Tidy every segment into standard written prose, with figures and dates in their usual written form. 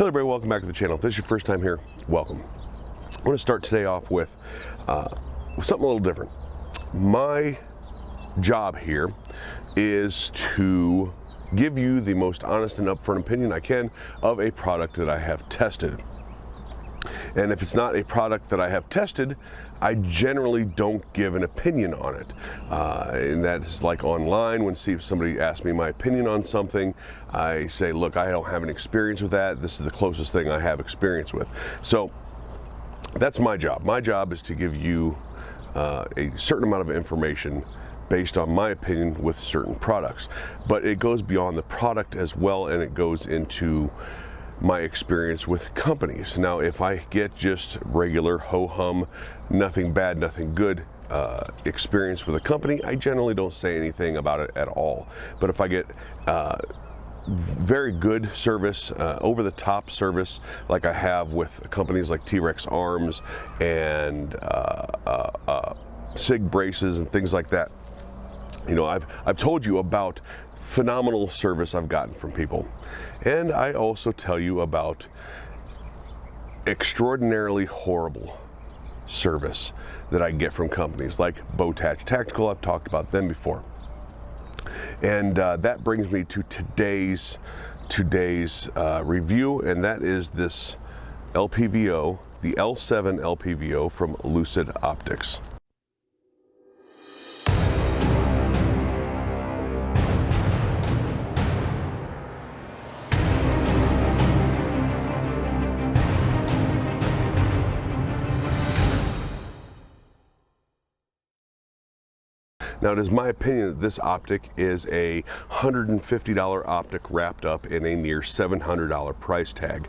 Hello everybody, welcome back to the channel. If this is your first time here, welcome. I want to start today off with something a little different. My job here is to give you the most honest and upfront opinion I can of a product that I have tested. And if it's not a product that I have tested, I generally don't give an opinion on it. And that's like online, when somebody asks me my opinion on something, I say, look, I don't have an experience with that. This is the closest thing I have experience with. So that's my job. My job is to give you a certain amount of information based on my opinion with certain products. But it goes beyond the product as well, and it goes into my experience with companies. Now, if I get just regular ho-hum, nothing bad, nothing good experience with a company, I generally don't say anything about it at all. But if I get very good service, over-the-top service, like I have with companies like T-Rex Arms and SIG braces and things like that, you know, I've told you about phenomenal service I've gotten from people. And I also tell you about extraordinarily horrible service that I get from companies like Bowtach Tactical. I've talked about them before. And that brings me to today's review, and that is this LPVO, the L7 LPVO from Lucid Optics. Now, it is my opinion that this optic is a $150 optic wrapped up in a near $700 price tag.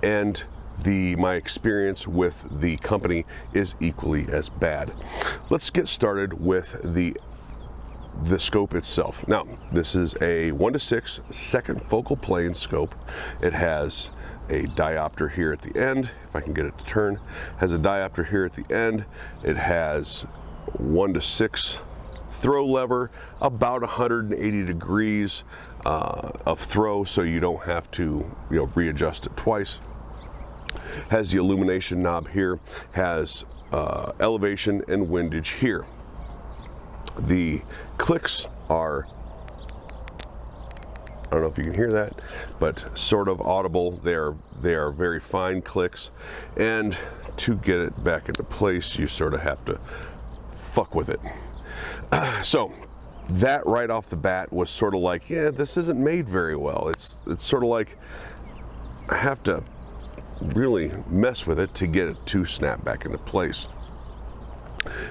And my experience with the company is equally as bad. Let's get started with the scope itself. Now, this is a 1:6 second focal plane scope. It has a diopter here at the end, if I can get it to turn. Has a diopter here at the end. It has 1:6 throw lever, about 180 degrees of throw, so you don't have to readjust it twice. Has the illumination knob here, has elevation and windage here. The clicks are, I don't know if you can hear that, but sort of audible. They are very fine clicks, and to get it back into place, you sort of have to fuck with it. So that right off the bat was sort of like, yeah, this isn't made very well. It's sort of like I have to really mess with it to get it to snap back into place.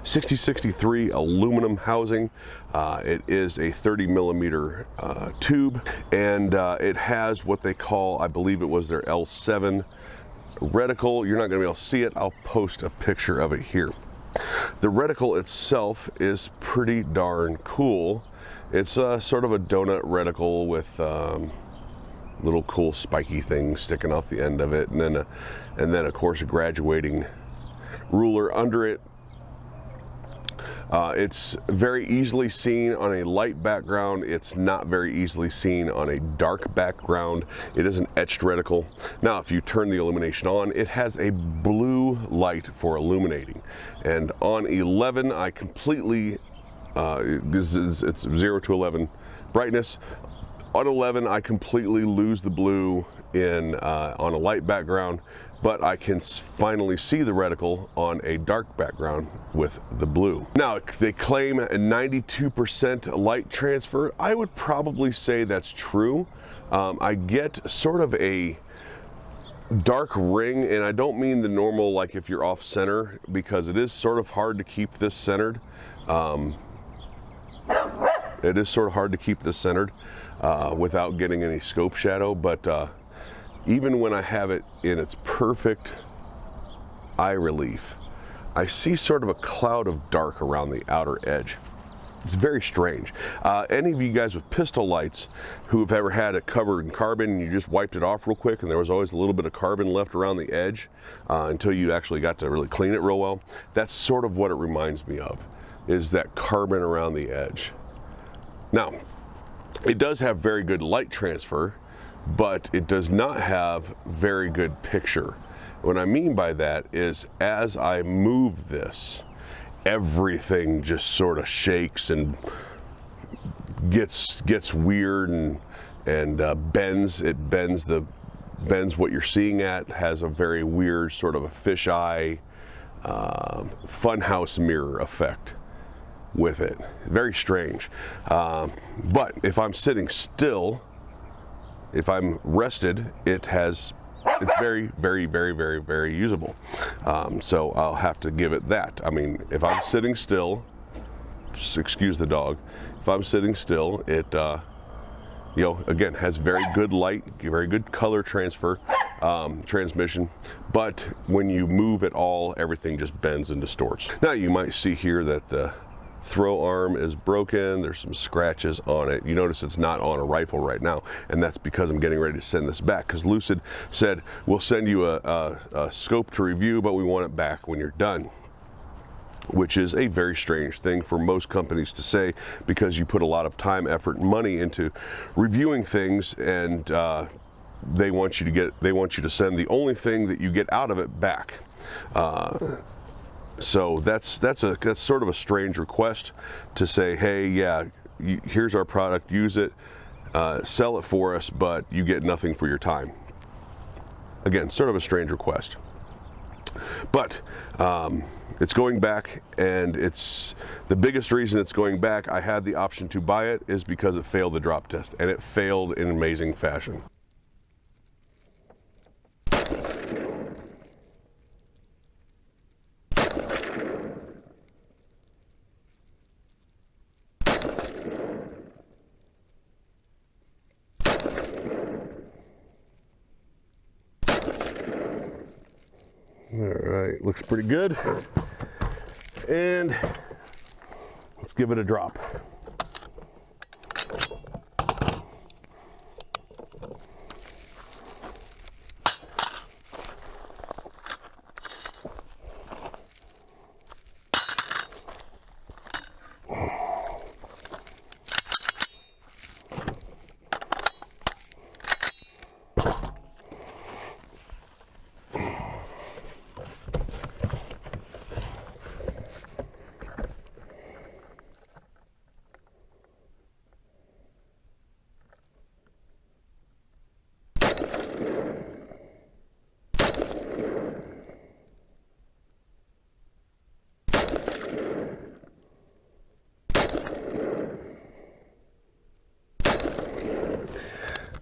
6063 aluminum housing. It is a 30 millimeter tube, and it has what they call, I believe it was their L7 reticle. You're not going to be able to see it. I'll post a picture of it here. The reticle itself is pretty darn cool. It's sort of a donut reticle with little cool spiky things sticking off the end of it, and then of course a graduating ruler under it. It's very easily seen on a light background. It's not very easily seen on a dark background. It is an etched reticle. Now, if you turn the illumination on, it has a blue light for illuminating. And on 11, I completely, it's 0 to 11 brightness. On 11, I completely lose the blue on a light background, but I can finally see the reticle on a dark background with the blue. Now, they claim a 92% light transfer. I would probably say that's true. I get sort of a dark ring, and I don't mean the normal, like if you're off center, because it is sort of hard to keep this centered. It is sort of hard to keep this centered without getting any scope shadow, but even when I have it in its perfect eye relief, I see sort of a cloud of dark around the outer edge. It's very strange. Any of you guys with pistol lights who have ever had it covered in carbon and you just wiped it off real quick and there was always a little bit of carbon left around the edge until you actually got to really clean it real well, that's sort of what it reminds me of, is that carbon around the edge. Now, it does have very good light transfer, but it does not have very good picture. What I mean by that is, as I move this, everything just sort of shakes and gets weird and bends. It bends what you're seeing at, has a very weird sort of a fisheye funhouse mirror effect with it. Very strange. But if I'm sitting still, if I'm rested, it's very, very, very, very, very usable. So I'll have to give it that. I mean, if I'm sitting still, excuse the dog, if I'm sitting still, it you know, again, has very good light, very good color transfer, transmission, but when you move at all, everything just bends and distorts. Now you might see here that the throw arm is broken. There's some scratches on it. You notice it's not on a rifle right now, and that's because I'm getting ready to send this back, because Lucid said, we'll send you a scope to review, but we want it back when you're done. Which is a very strange thing for most companies to say, because you put a lot of time, effort, and money into reviewing things, and they want you to send the only thing that you get out of it back. So that's sort of a strange request to say, hey, yeah, here's our product, use it, sell it for us, but you get nothing for your time. Again, sort of a strange request. But it's going back, and it's the biggest reason it's going back. I had the option to buy it is because it failed the drop test, and it failed in amazing fashion. All right, looks pretty good. And let's give it a drop.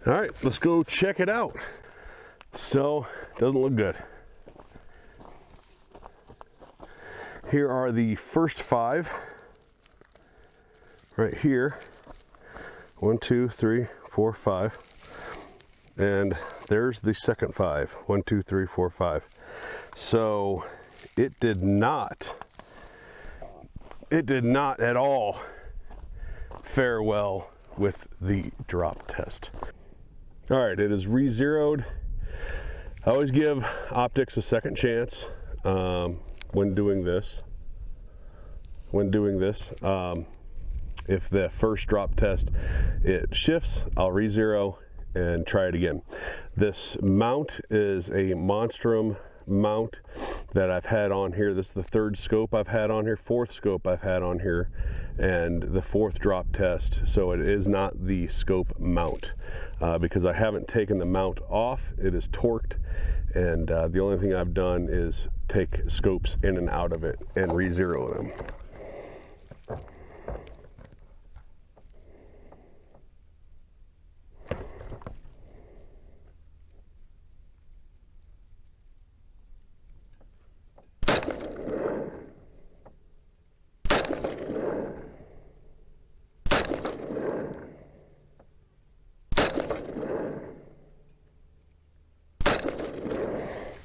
All right, let's go check it out. So, doesn't look good. Here are the first 5 right here. 1, 2, 3, 4, 5. And there's the second 5. 1, 2, 3, 4, 5. So it did not at all fare well with the drop test. All right, it is re-zeroed. I always give optics a second chance when doing this. If the first drop test it shifts, I'll re-zero and try it again. This mount is a Monstrum mount that I've had on here. This is the 3rd scope I've had on here, 4th scope I've had on here, and the 4th drop test. So it is not the scope mount because I haven't taken the mount off. It is torqued, and the only thing I've done is take scopes in and out of it and re-zero them.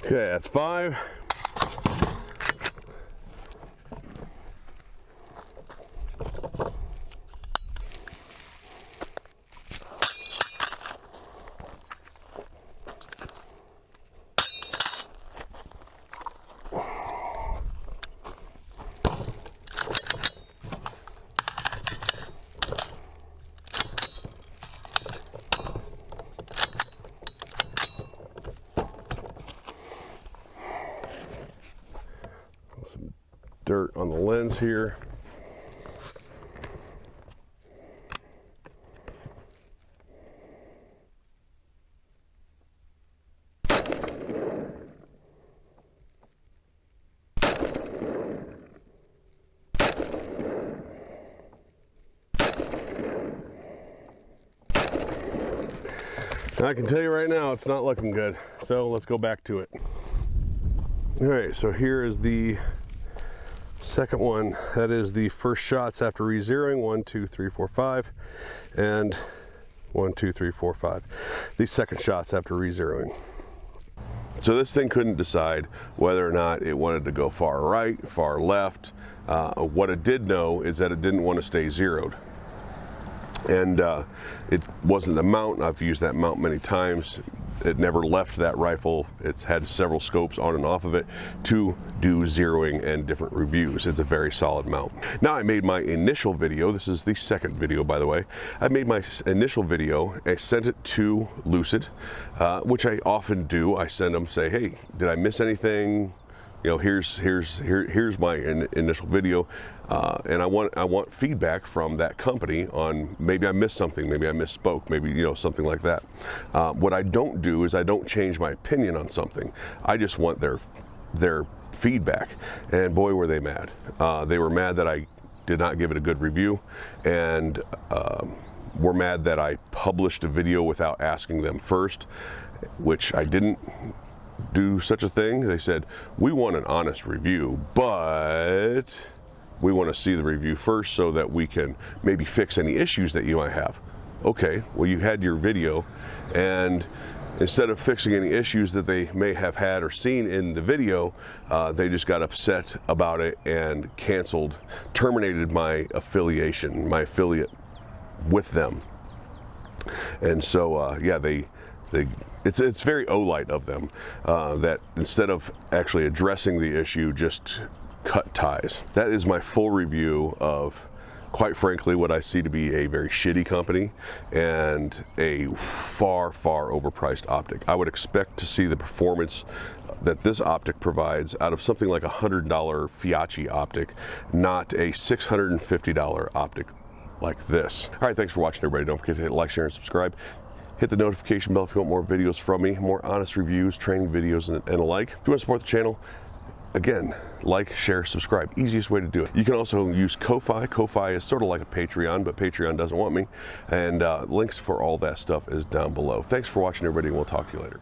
Okay, that's 5. dirt on the lens here. I can tell you right now, it's not looking good. So let's go back to it. All right, so here is the second one. That is the first shots after re-zeroing, 1, 2, 3, 4, 5, and 1, 2, 3, 4, 5. The second shots after re-zeroing. So this thing couldn't decide whether or not it wanted to go far right, far left. What it did know is that it didn't want to stay zeroed. And it wasn't the mount. I've used that mount many times. It never left that rifle. It's had several scopes on and off of it to do zeroing and different reviews. It's a very solid mount. Now I made my initial video. This is the second video, by the way. I made my initial video. I sent it to Lucid, which I often do. I send them, say, hey, did I miss anything? You know, here's my initial video, and I want feedback from that company on maybe I missed something, maybe I misspoke, maybe, you know, something like that. What I don't do is I don't change my opinion on something. I just want their feedback, and boy were they mad. They were mad that I did not give it a good review, and were mad that I published a video without asking them first, which I didn't do such a thing. They said, we want an honest review, but we want to see the review first so that we can maybe fix any issues that you might have. Okay, well, you had your video, and instead of fixing any issues that they may have had or seen in the video, they just got upset about it and terminated my affiliation, my affiliate with them. And so, yeah, it's very Olight of them that instead of actually addressing the issue, just cut ties. That is my full review of, quite frankly, what I see to be a very shitty company and a far, far overpriced optic. I would expect to see the performance that this optic provides out of something like $100 Fiachi optic, not a $650 optic like this. All right, thanks for watching, everybody. Don't forget to hit like, share, and subscribe. Hit the notification bell if you want more videos from me, more honest reviews, training videos, and alike. If you want to support the channel, again, like, share, subscribe. Easiest way to do it. You can also use Ko-Fi. Ko-Fi is sort of like a Patreon, but Patreon doesn't want me. And links for all that stuff is down below. Thanks for watching, everybody, and we'll talk to you later.